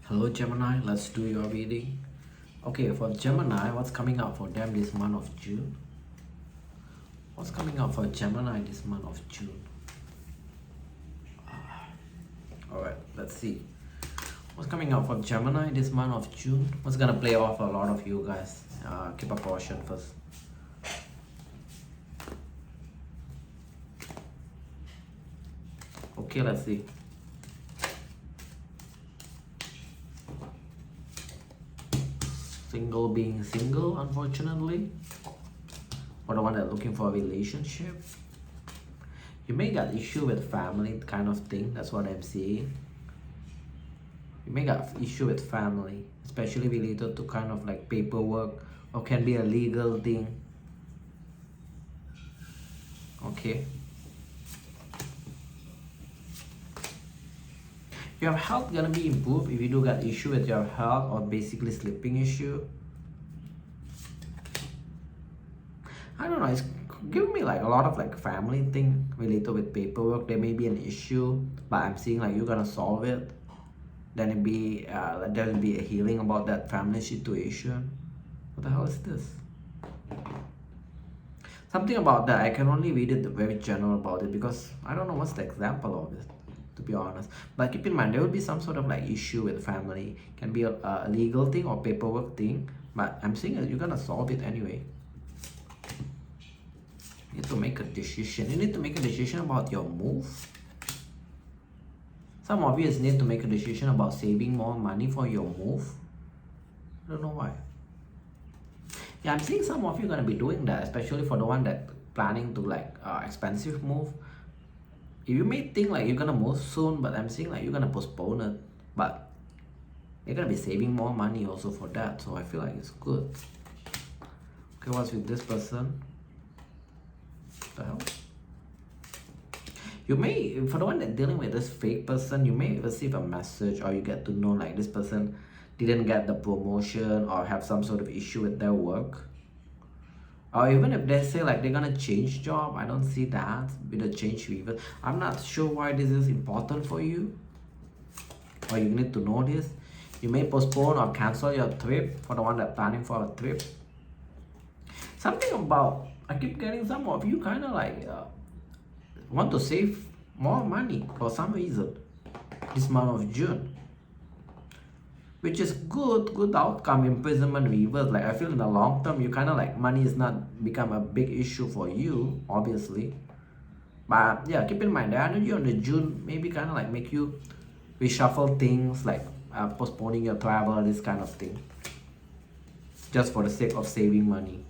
Hello Gemini, let's do your reading. Okay, for Gemini, what's coming up for them this month of June? What's coming up for Gemini this month of June? Alright, let's see. What's coming up for Gemini this month of June? What's gonna play off a lot of you guys? Keep a caution first. Okay, let's see. Single being single, unfortunately. For the one that's looking for a relationship. You may got issue with family kind of thing, that's what I'm seeing. You may got issue with family, especially related to kind of like paperwork or can be a legal thing. Okay. Your health gonna be improved if you do got issue with your health or basically sleeping issue. I don't know, it's giving me like a lot of like family thing related with paperwork. There may be an issue, but I'm seeing like you're gonna solve it. Then it be there will be a healing about that family situation. What the hell is this? Something about that, I can only read it very general about it because I don't know what's the example of it, to be honest. But keep in mind, there will be some sort of like issue with family. Can be a legal thing or paperwork thing, but I'm saying that you're gonna solve it anyway. You need to make a decision. You need to make a decision about your move. Some of you need to make a decision about saving more money for your move. I don't know why. Yeah, I'm seeing some of you gonna be doing that, especially for the one that planning to like expensive move. You may think like you're gonna move soon, but I'm seeing like you're gonna postpone it. But you're gonna be saving more money also for that, so I feel like it's good. Okay, what's with this person? What the hell? You may, for the one that dealing with this fake person, you may receive a message or you get to know like this person didn't get the promotion or have some sort of issue with their work. Or even if they say like they're gonna change job, I don't see that with a change reverse. I'm not sure why this is important for you, or you need to know this. You may postpone or cancel your trip for the one that planning for a trip. Something about, I keep getting some of you kind of like want to save more money for some reason this month of June, which is good outcome. Imprisonment reverse, like I feel in the long term you kind of like money is not become a big issue for you, obviously. But yeah, keep in mind the energy on the June maybe kind of like make you reshuffle things, like postponing your travel, this kind of thing, just for the sake of saving money.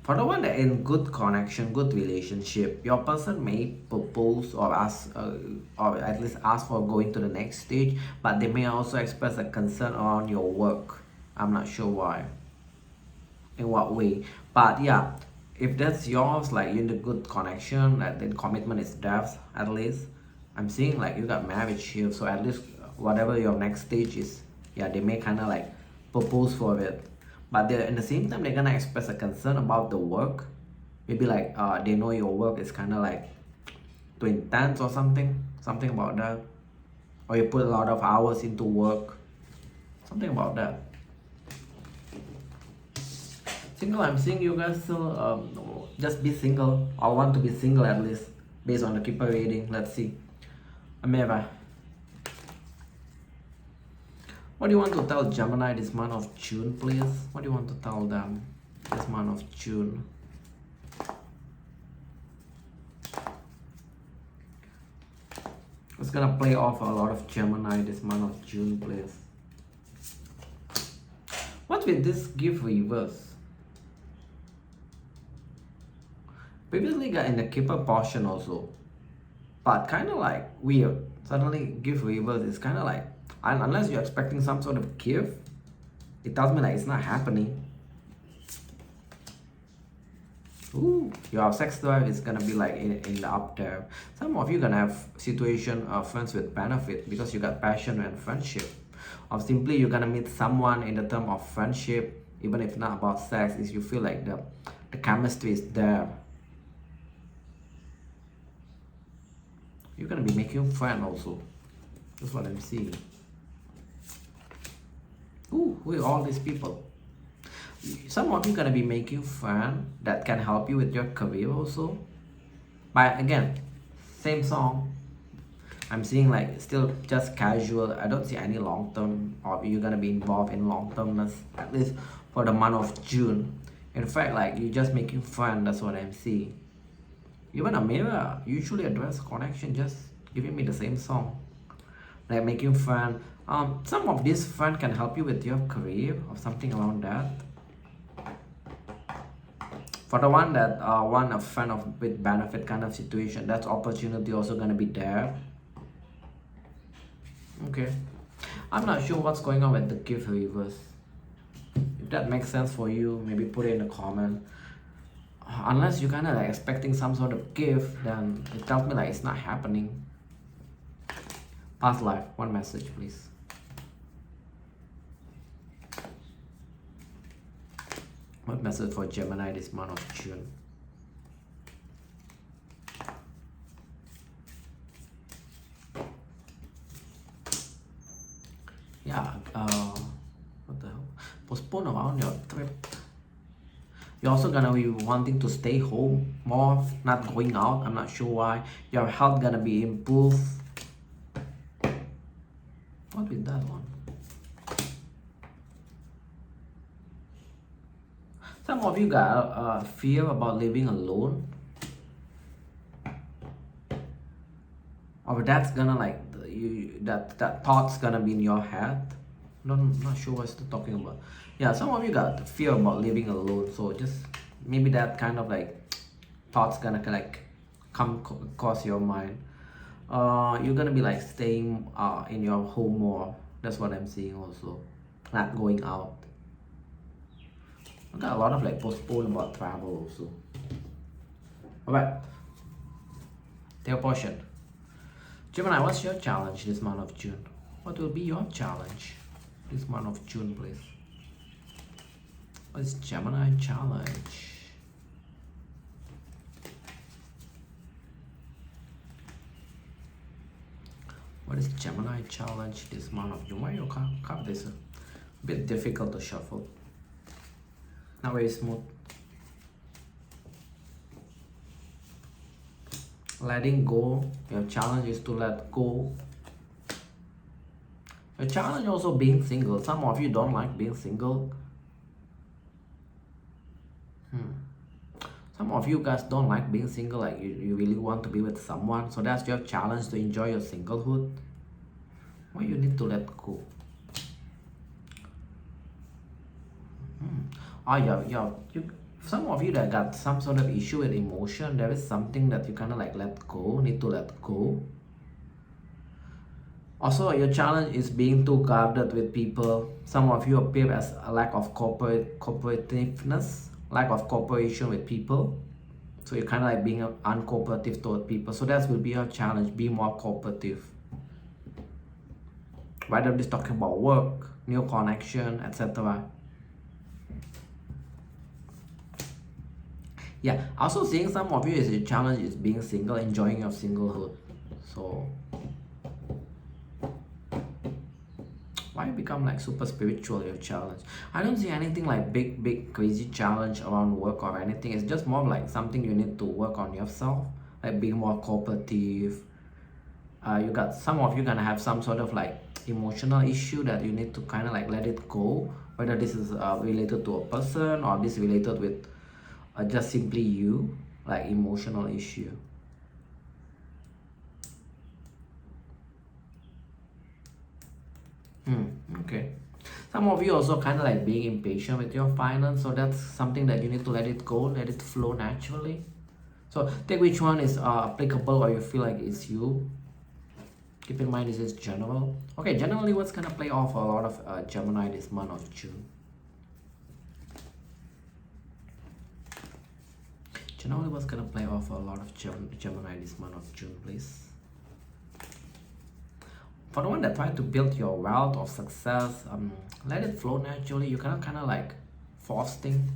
For the one that in good connection, good relationship, your person may propose or ask, or at least ask for going to the next stage, but they may also express a concern around your work. I'm not sure why, in what way. But yeah, if that's yours, like you're in the good connection, like then commitment is depth at least. I'm seeing like you got marriage here, so at least whatever your next stage is, yeah, they may kind of like propose for it. But they're in the same time they're gonna express a concern about the work. Maybe like they know your work is kind of like too intense or something about that, or you put a lot of hours into work, something about that. Single, I'm seeing you guys still just be single, or want to be single at least, based on the keeper reading. Let's see. Ameva, what do you want to tell Gemini this month of June, please? What do you want to tell them this month of June? It's gonna play off a lot of Gemini this month of June, please. What will this give reverse? Previously got in the keeper portion also, but kind of like weird. Suddenly give reverse is kind of like, unless you're expecting some sort of gift, it tells me like it's not happening. Ooh, your sex drive is gonna be like in the up there. Some of you gonna have situation of friends with benefit because you got passion and friendship, or simply you're gonna meet someone in the term of friendship, even if not about sex, is you feel like the chemistry is there. You're gonna be making friends also. That's what I'm seeing. Ooh, who are all these people? Some of you gonna be making friends that can help you with your career also. But again, same song. I'm seeing like still just casual. I don't see any long term, or you're gonna be involved in long termness, at least for the month of June. In fact, like you're just making fun. That's what I'm seeing. Even a mirror usually address connection, just giving me the same song. Like making fun. Some of these fun can help you with your career or something around that. For the one that want a friend of with benefit kind of situation, that's opportunity also gonna be there. Okay, I'm not sure what's going on with the gift reverse. If that makes sense for you, maybe put it in the comment. Unless you're kind of like expecting some sort of gift, then it tells me like it's not happening. Past life, one message please. What message for Gemini this month of June? Yeah, what the hell? Postpone around your trip. You're also gonna be wanting to stay home more, not going out. I'm not sure why. Your health gonna be improved. What with that one? Some of you got fear about living alone, or that's gonna like that thought's gonna be in your head. I'm not sure what you're talking about. Yeah, some of you got fear about living alone, so just maybe that kind of like thoughts gonna like come across your mind. You're gonna be like staying in your home more. That's what I'm seeing also, not going out. I got a lot of like postpone about travel also. Alright, their portion. Gemini, what's your challenge this month of June? What will be your challenge this month of June, please? What is Gemini challenge? What is Gemini challenge this month of June? Why you carve this? A bit difficult to shuffle. Not very smooth. Letting go. Your challenge is to let go. Your challenge also being single. Some of you don't like being single. Some of you guys don't like being single, like you really want to be with someone. So that's your challenge, to enjoy your singlehood. Why you need to let go? Oh yeah, some of you that got some sort of issue with emotion, there is something that you kind of like let go, need to let go. Also, your challenge is being too guarded with people. Some of you appear as a lack of cooperativeness, lack of cooperation with people. So you're kind of like being uncooperative toward people. So that will be your challenge, be more cooperative. Whether this talking about work, new connection, etc. Yeah, also seeing some of you is your challenge is being single, enjoying your singlehood. So why you become like super spiritual, your challenge? I don't see anything like big crazy challenge around work or anything. It's just more like something you need to work on yourself, like being more cooperative. You got some of you gonna have some sort of like emotional issue that you need to kind of like let it go, whether this is related to a person or this related with just simply you, like emotional issue. Okay. Some of you also kind of like being impatient with your finance, so that's something that you need to let it go, let it flow naturally. So take which one is applicable or you feel like it's you. Keep in mind this is general. Okay, generally what's gonna play off a lot of Gemini this month of June? Generally what's gonna play off a lot of Gemini this month of June, please? For the one that trying to build your wealth or success, let it flow naturally. You cannot kind of like force things.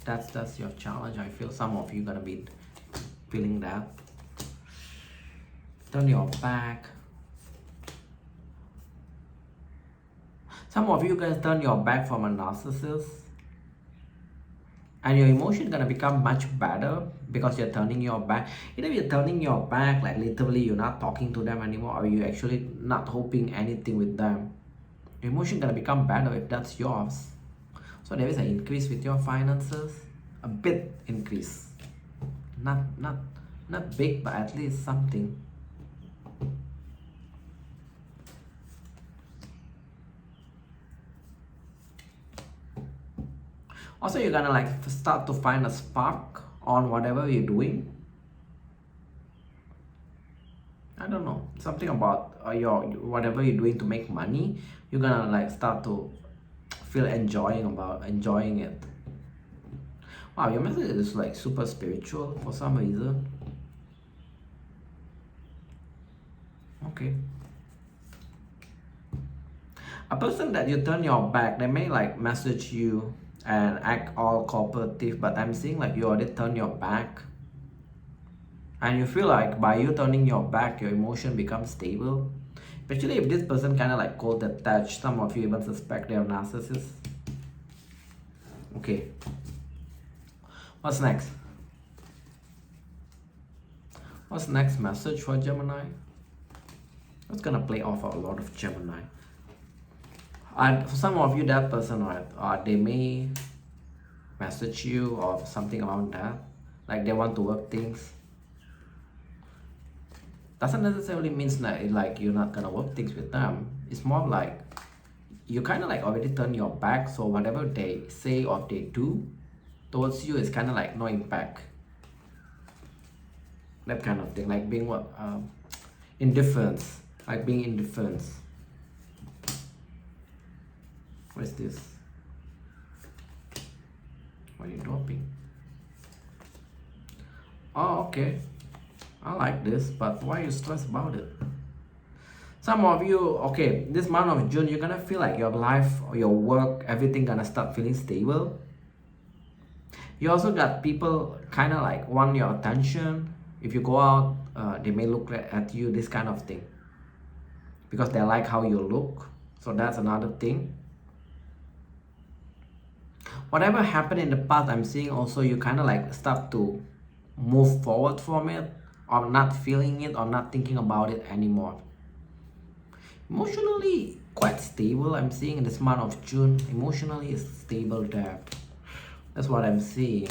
That's your challenge. I feel some of you gonna be feeling that. turn your back. Some of you guys turn your back from a narcissist, and your emotion gonna become much better because you're turning your back. Either you're turning your back, like literally you're not talking to them anymore, or you actually not hoping anything with them. Your emotion gonna become better if that's yours. So there is an increase with your finances, a bit increase, not big, but at least something. Also, you're gonna like start to find a spark on whatever you're doing. I don't know, something about your whatever you're doing to make money. You're gonna like start to feel enjoying it. Wow, your message is like super spiritual for some reason. Okay. A person that you turn your back, they may like message you and act all cooperative, but I'm seeing like you already turn your back, and you feel like by you turning your back, your emotion becomes stable. Especially if this person kind of like cold attached, some of you even suspect they're narcissists. Okay, what's next? What's next message for Gemini? It's gonna play off a lot of Gemini. And for some of you, that person, right, they may message you or something around that, like they want to work things. Doesn't necessarily means that like you're not gonna work things with them. It's more like you kind of like already turn your back, so whatever they say or they do towards you is kind of like no impact. That kind of thing, like being what indifference, like being indifference. What is this? What are you dropping? Oh, okay. I like this, but why are you stressed about it? Some of you, okay, this month of June, you're gonna feel like your life or your work, everything gonna start feeling stable. You also got people kind of like want your attention. If you go out, they may look at you, this kind of thing, because they like how you look. So that's another thing. Whatever happened in the past, I'm seeing also you kind of like start to move forward from it, or not feeling it, or not thinking about it anymore. Emotionally quite stable, I'm seeing in this month of June. Emotionally is stable there. That's what I'm seeing.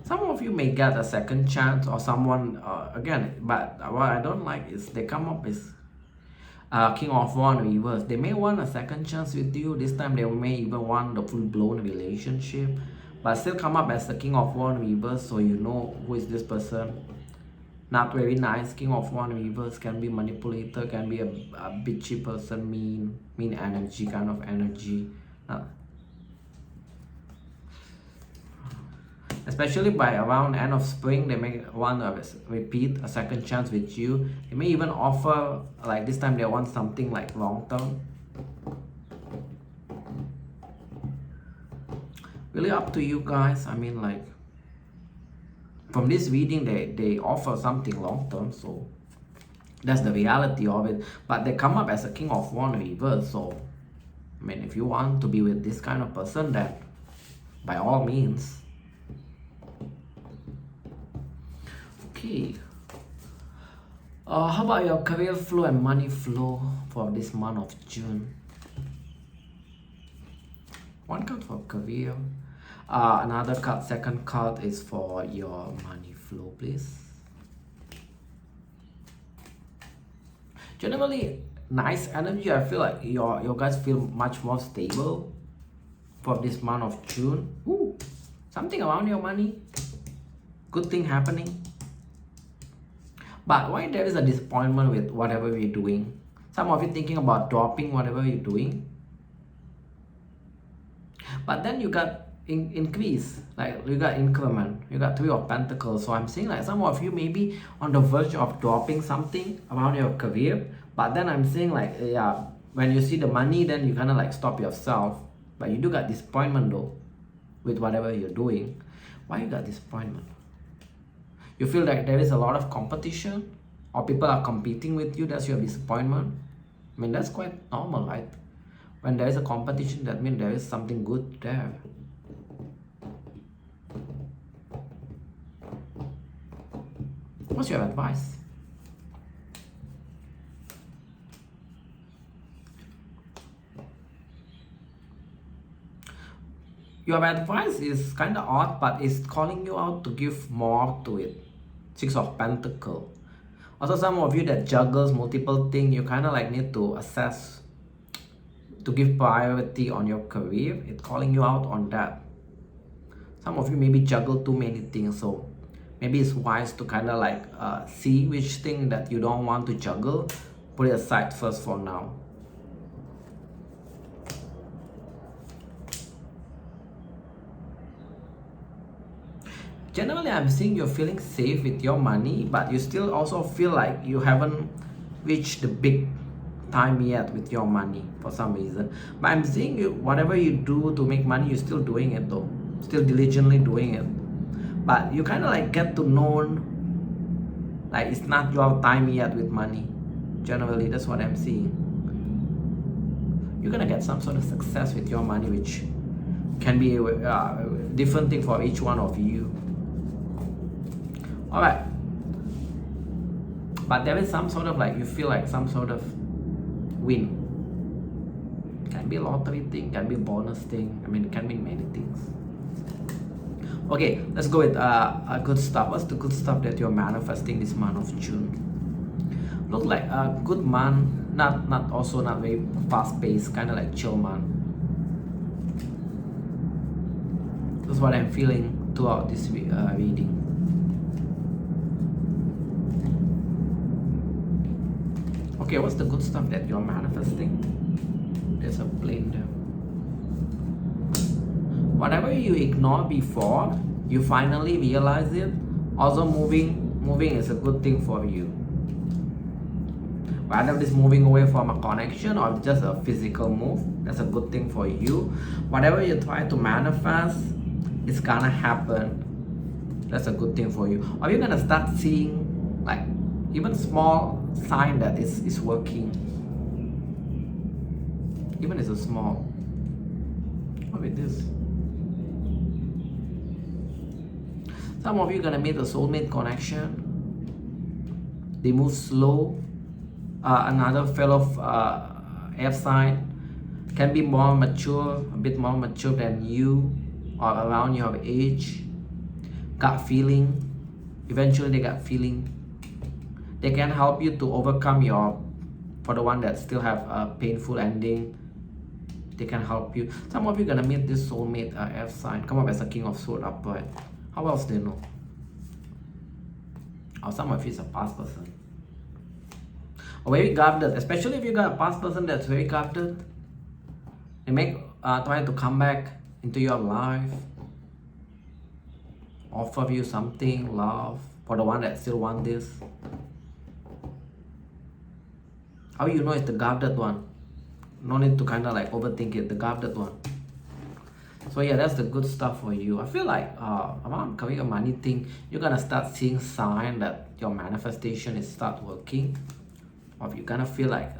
Some of you may get a second chance, or someone again, but what I don't like is they come up with King of Wands reverse. They may want a second chance with you. This time they may even want the full-blown relationship, but still come up as the King of Wands reverse, so you know who is this person. Not very nice. King of Wands reverse can be manipulator, can be a bitchy person, mean energy, kind of energy. Especially by around end of spring, they may want to repeat a second chance with you. They may even offer, like this time they want something like long term. Really up to you guys. I mean, like from this reading, they offer something long term, so that's the reality of it. But they come up as a King of Wands reverse, so I mean, if you want to be with this kind of person, then by all means. Okay. How about your career flow and money flow for this month of June? One card for career. Another card, second card is for your money flow, please. Generally, nice energy. I feel like your guys feel much more stable for this month of June. Ooh, something around your money. Good thing happening. But why there is a disappointment with whatever we're doing? Some of you thinking about dropping whatever you're doing. But then you got increase, like you got increment, you got Three of Pentacles. So I'm seeing like some of you may be on the verge of dropping something around your career. But then I'm seeing like, yeah, when you see the money, then you kind of like stop yourself. But you do got disappointment though with whatever you're doing. Why you got disappointment? You feel like there is a lot of competition, or people are competing with you. That's your disappointment. I mean, that's quite normal, right? When there is a competition, that means there is something good there. What's your advice? Your advice is kind of odd, but it's calling you out to give more to it. Six of Pentacles. Also, some of you that juggles multiple things, you kind of like need to assess, to give priority on your career. It's calling you out on that. Some of you maybe juggle too many things, so maybe it's wise to kind of like see which thing that you don't want to juggle, put it aside first for now. Generally, I'm seeing you're feeling safe with your money, but you still also feel like you haven't reached the big time yet with your money for some reason. But I'm seeing you, whatever you do to make money, you're still doing it though. Still diligently doing it. But you kind of like get to know, like it's not your time yet with money. Generally, that's what I'm seeing. You're gonna get some sort of success with your money, which can be a different thing for each one of you. Alright, but there is some sort of like, you feel like some sort of win. Can be a lottery thing, can be a bonus thing. I mean, it can be many things. Okay, let's go with a good stuff. What's the good stuff that you're manifesting this month of June? Look like a good month, not very fast paced, kind of like chill month. That's what I'm feeling throughout this reading. Okay, what's the good stuff that you're manifesting? There's a plane there. Whatever you ignored before, you finally realize it. Also, moving is a good thing for you. Whether it's moving away from a connection or just a physical move, that's a good thing for you. Whatever you try to manifest, it's gonna happen. That's a good thing for you. Or you're gonna start seeing like even small sign that is working. Even it's a small. What with this? Some of you gonna meet a soulmate connection. They move slow. Another fellow air sign can be more mature, a bit more mature than you, or around your age. Gut feeling. Eventually they got feeling. They can help you to overcome for the one that still have a painful ending. They can help you. Some of you gonna meet this soulmate F sign. Come up as a King of Swords upright. How else do you know? Or some of you is a past person. Or very guarded, especially if you got a past person that's very guarded. They make try to come back into your life, offer you something, love, for the one that still want this. How you know it's the guarded one? No need to kind of like overthink it, the guarded one. So yeah, that's the good stuff for you. I feel like around career money thing, you're gonna start seeing sign that your manifestation is start working. Or you're gonna feel like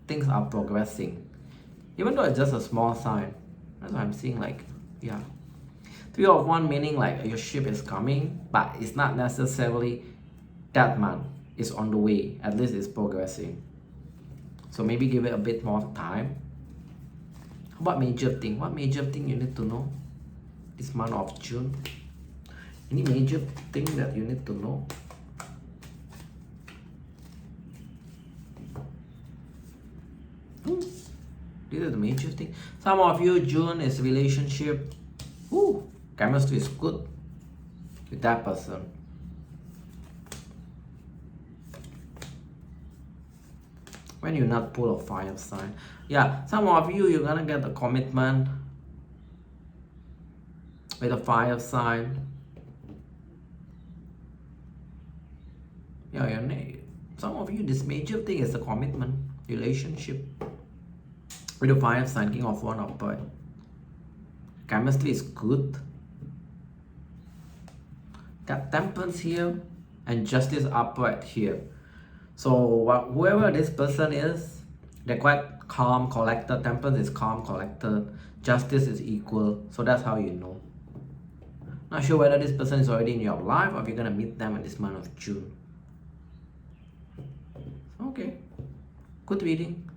things are progressing. Even though it's just a small sign. That's what I'm seeing, like, yeah. 3 of Wands meaning like your ship is coming, but it's not necessarily that month. It's on the way. At least it's progressing. So maybe give it a bit more time. What major thing? What major thing you need to know this month of June? Any major thing that you need to know? This is the major thing. Some of you, June is relationship. Chemistry is good with that person. When you're not full of fire sign. Yeah, some of you, you're gonna get a commitment with a fire sign. Yeah, some of you, this major thing is a commitment. relationship. With the fire sign, King of Wands upright. Chemistry is good. Got Temperance here and Justice upright here. So whoever this person is, they're quite calm, collected. Temperance is calm, collected. Justice is equal. So that's how you know. Not sure whether this person is already in your life or if you're gonna meet them in this month of June. Okay, good reading.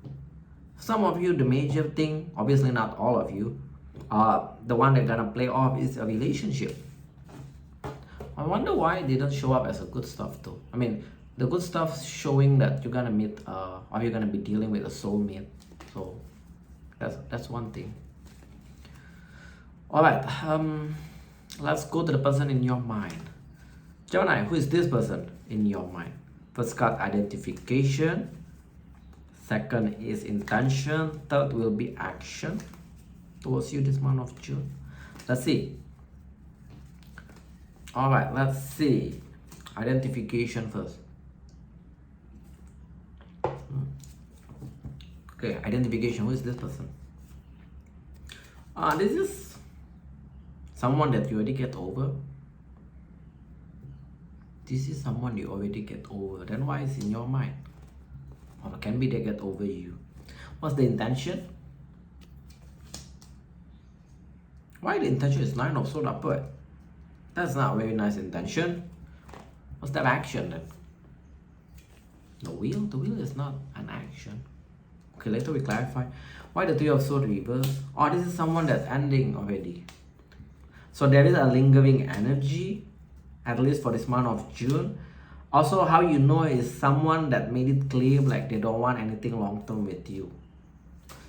Some of you, the major thing, obviously not all of you, the one they're gonna play off is a relationship. I wonder why it didn't show up as a good stuff though. I mean, the good stuff showing that you're gonna meet or you're gonna be dealing with a soulmate. So that's one thing. Alright, let's go to the person in your mind. Gemini, who is this person in your mind? First card, identification. Second is intention. Third will be action towards you this month of June. Let's see. Alright, let's see. Identification first. Okay, identification. Who is this person? This is someone that you already get over. This is someone you already get over. Then why is in your mind? Or can be they get over you. What's the intention? Why the intention is 9 of Swords upright? That's not a very nice intention. What's that action then? The wheel? The wheel is not an action. Okay, later we clarify. Why the 3 of Swords reverse? Or this is someone that's ending already. So there is a lingering energy, at least for this month of June. Also, how you know is someone that made it clear like they don't want anything long term with you.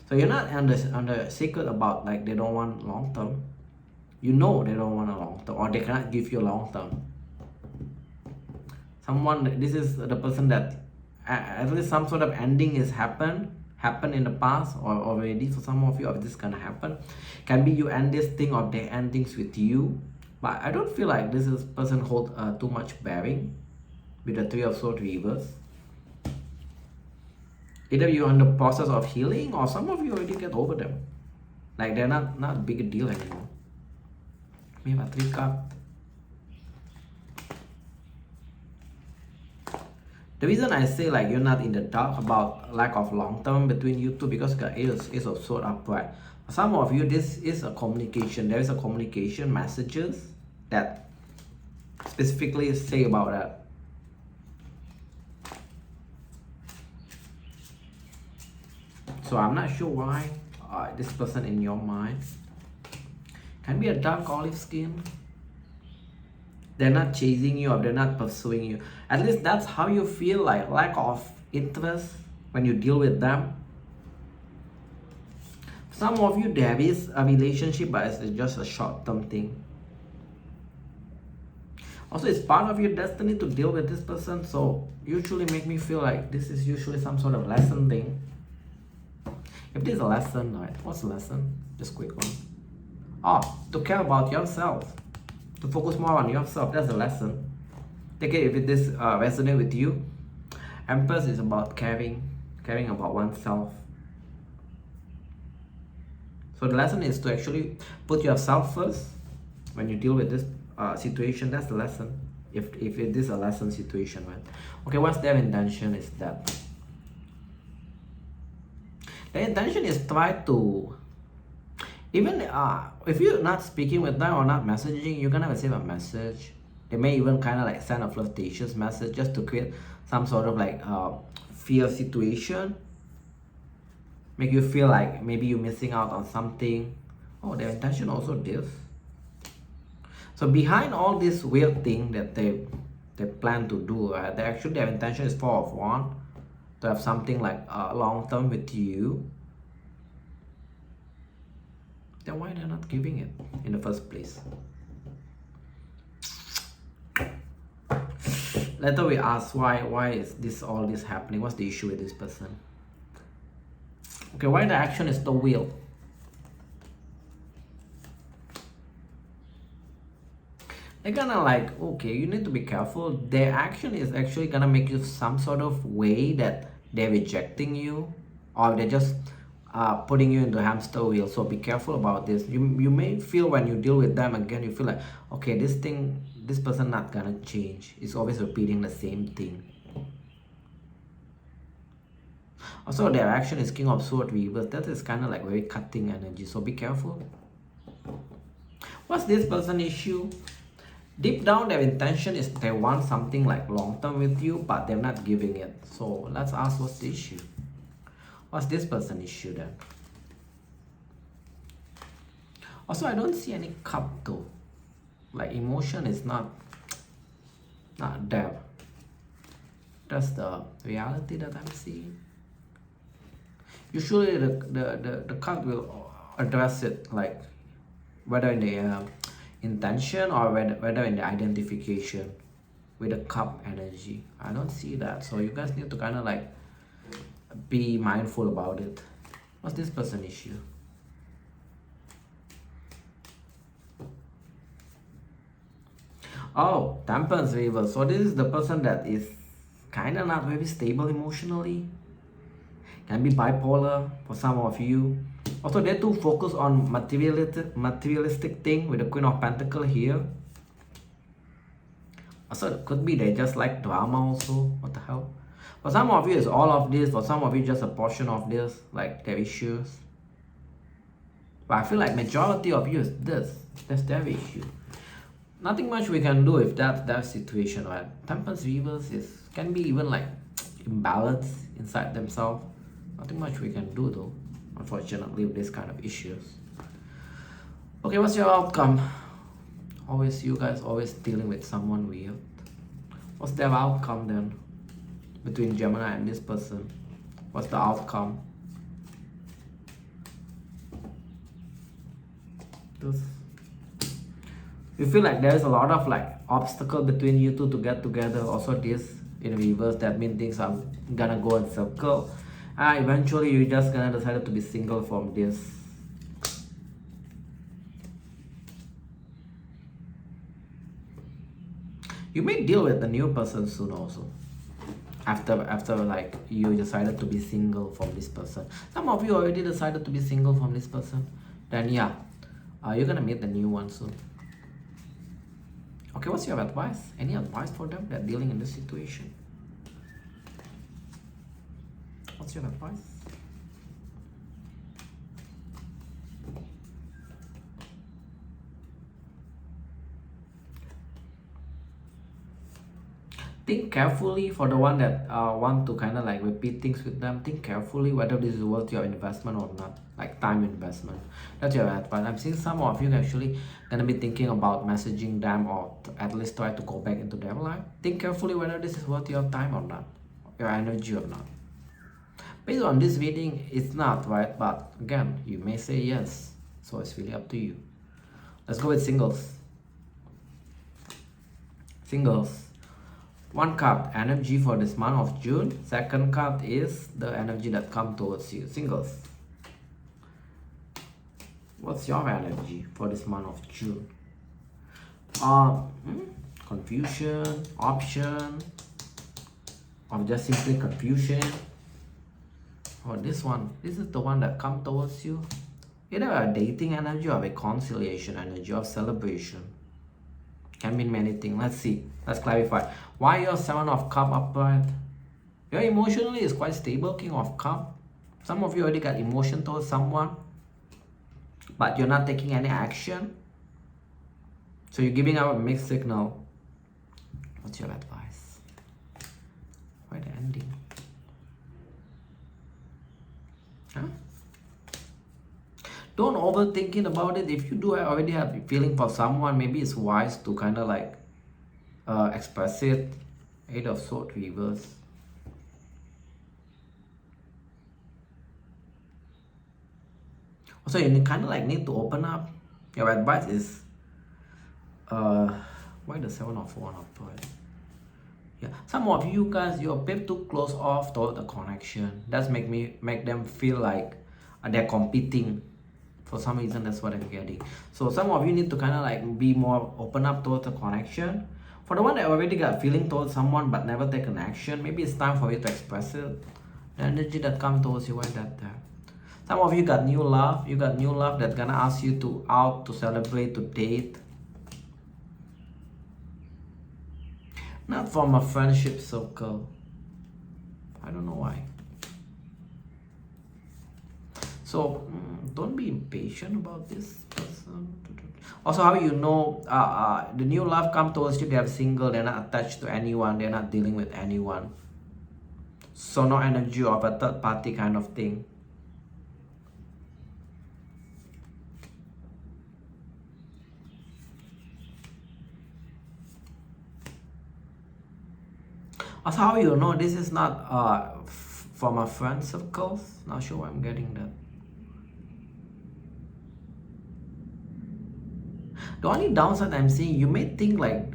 So you're not under secret about like they don't want long term. You know they don't want a long term, or they cannot give you a long term. Someone, this is the person that at least some sort of ending is happened in the past or already. For some of you, if this gonna happen, can be you end this thing or they end things with you. But I don't feel like this is person hold too much bearing with the 3 of Swords reverse. Either you're in the process of healing or some of you already get over them. Like they're not a big deal anymore. We have a 3 card. The reason I say like you're not in the dark about lack of long term between you two because the Ace of Swords upright. Some of you, this is a communication. There is a communication messages that specifically say about that. So I'm not sure why this person in your mind can be a dark olive skin. They're not chasing you or they're not pursuing you. At least that's how you feel, like lack of interest when you deal with them. Some of you, there is a relationship, but it's just a short-term thing. Also, it's part of your destiny to deal with this person. So usually make me feel like this is usually some sort of lesson thing. If this is a lesson, right? What's the lesson? Just quick one. To care about yourself. To focus more on yourself. That's the lesson. Take it if this resonates with you. Empress is about caring about oneself. So the lesson is to actually put yourself first when you deal with this situation. That's the lesson. If it is a lesson situation, right? Okay, what's their intention is that the intention is try to, even if you're not speaking with them or not messaging, you're gonna receive a message. They may even kind of like send a flirtatious message just to create some sort of like fear situation. Make you feel like maybe you're missing out on something. Oh, their intention also this. So behind all this weird thing that they plan to do, their intention is 4 of Wands, to have something like long term with you. Then why they're not giving it in the first place? Later we ask why is all this happening? What's the issue with this person? Okay, why the action is the wheel? They're gonna like, okay, you need to be careful. Their action is actually gonna make you some sort of way that they're rejecting you, or they're just putting you into hamster wheel. So be careful about this. You may feel when you deal with them again, you feel like, okay, this person not gonna change. It's always repeating the same thing. Also, their action is King of Sword reverse. That is kind of like very cutting energy. So be careful. What's this person issue? Deep down, their intention is they want something like long term with you, but they're not giving it. So let's ask, what's the issue? What's this person issue then? Also, I don't see any cup though. Like emotion is not there. That's the reality that I'm seeing. Usually the card will address it, like whether in the intention or whether in the identification with the cup energy. I don't see that. So you guys need to kind of like be mindful about it. What's this person issue? Oh, Temperance reverse. So this is the person that is kind of not very stable emotionally. Can be bipolar for some of you. Also, they too focus on materialistic thing with the Queen of Pentacles here. Also, it could be they just like drama also. What the hell? For some of you, it's all of this. For some of you, just a portion of this, like their issues. But I feel like majority of you is this. That's their issue. Nothing much we can do if that's their situation, right? Temperance reverse can be even like imbalance inside themselves. Nothing much we can do though, unfortunately, with this kind of issues. Okay, what's your outcome? Always, you guys always dealing with someone weird. What's their outcome then? Between Gemini and this person. What's the outcome? You feel like there's a lot of like obstacle between you two to get together. Also this in reverse, that means things are gonna go in circle. Eventually you're just gonna decide to be single from this. You may deal with a new person soon also. After like you decided to be single from this person. Some of you already decided to be single from this person. Then yeah, you're gonna meet the new one soon. Okay, what's your advice? Any advice for them that are dealing in this situation? What's your advice? Think carefully for the one that want to kind of like repeat things with them. Think carefully whether this is worth your investment or not, like time investment. That's your advice. I'm seeing some of you actually gonna be thinking about messaging them or at least try to go back into their life. Think carefully whether this is worth your time or not, your energy or not. Based on this reading, it's not, right? But again, you may say yes. So it's really up to you. Let's go with singles. Singles. One card, energy for this month of June. Second card is the energy that comes towards you. Singles. What's your energy for this month of June? Confusion, option, or just simply confusion. Or this one, this is the one that comes towards you. Either a dating energy or a reconciliation energy or celebration. Can mean many things. Let's see. Let's clarify. Why your Seven of Cups upright? Your emotionally is quite stable, King of Cups. Some of you already got emotion towards someone, but you're not taking any action. So you're giving out a mixed signal. What's your advice? Why the ending? Huh? Don't overthinking about it. If you do already have a feeling for someone, maybe it's wise to kind of like express it. Eight of Swords reverse. Also, you kind of like need to open up. Your advice is why the Seven of Wands upright? Yeah, some of you guys, you're a bit too close off toward the connection. That's make them feel like they're competing. For some reason, that's what I'm getting. So some of you need to kind of like be more open up towards the connection. For the one that already got feeling towards someone but never taken action, maybe it's time for you to express it. The energy that comes towards you, why that there? Some of you got new love. You got new love that's gonna ask you to out, to celebrate, to date. Not from a friendship circle. I don't know why. So don't be impatient about this person. Also, how you know the new love come towards you, they are single, they're not attached to anyone, they're not dealing with anyone. So no energy of a third party kind of thing. Also, how you know this is not from a friend circle? Not sure why I'm getting that. The only downside I'm seeing, you may think like,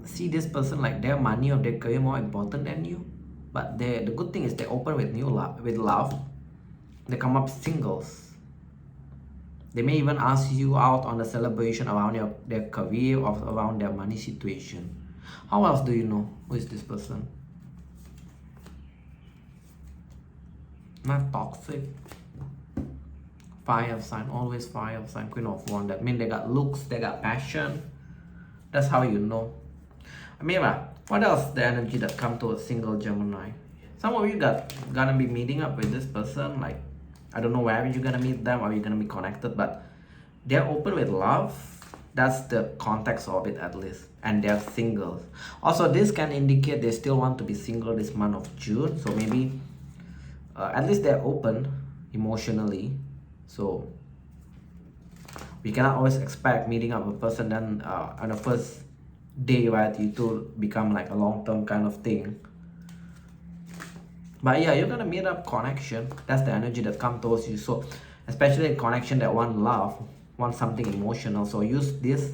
see this person like their money or their career more important than you. But the good thing is they open with love. They come up singles. They may even ask you out on a celebration around their career or around their money situation. How else do you know who is this person? Not toxic. Fire sign, always fire sign, Queen of Wands. That means they got looks, they got passion. That's how you know. Amira, what else the energy that come to a single Gemini? Some of you gonna be meeting up with this person, like I don't know where you're gonna meet them or you're gonna be connected, but they're open with love. That's the context of it at least. And they're singles. Also, this can indicate they still want to be single this month of June. So maybe at least they're open emotionally. So we cannot always expect meeting up a person then on the first day, right, you two become like a long-term kind of thing. But yeah, you're gonna meet up connection. That's the energy that comes towards you. So especially in connection that want love, want something emotional. So use this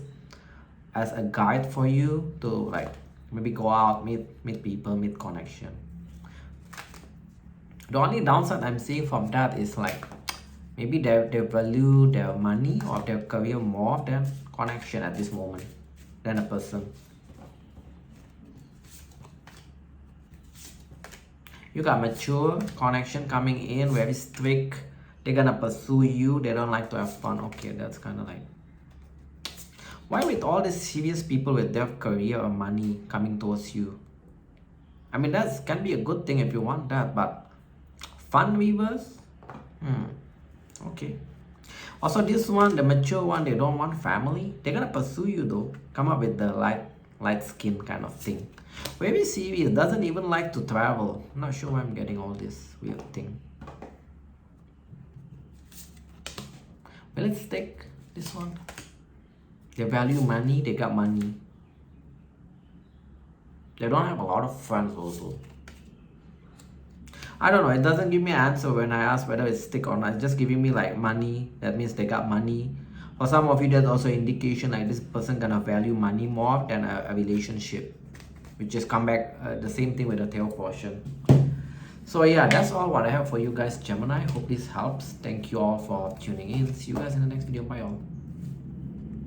as a guide for you to like maybe go out, meet people, meet connection. The only downside I'm seeing from that is like maybe they value their money or their career more than connection at this moment, than a person. You got mature connection coming in, very strict. They're gonna pursue you. They don't like to have fun. Okay, that's kind of like, why with all these serious people with their career or money coming towards you? I mean, that can be a good thing if you want that, but fun weavers? Okay. Also, this one, the mature one, they don't want family. They're gonna pursue you though. Come up with the light skin kind of thing. Very serious, doesn't even like to travel. I'm not sure why I'm getting all this weird thing. Well, let's take this one. They value money, they got money. They don't have a lot of friends also. I don't know, it doesn't give me an answer when I ask whether it's stick or not. It's just giving me like money. That means they got money. For some of you, there's also indication like this person gonna value money more than a relationship. We just come back the same thing with the tail portion. So yeah, that's all what I have for you guys, Gemini. Hope this helps. Thank you all for tuning in. See you guys in the next video. Bye all.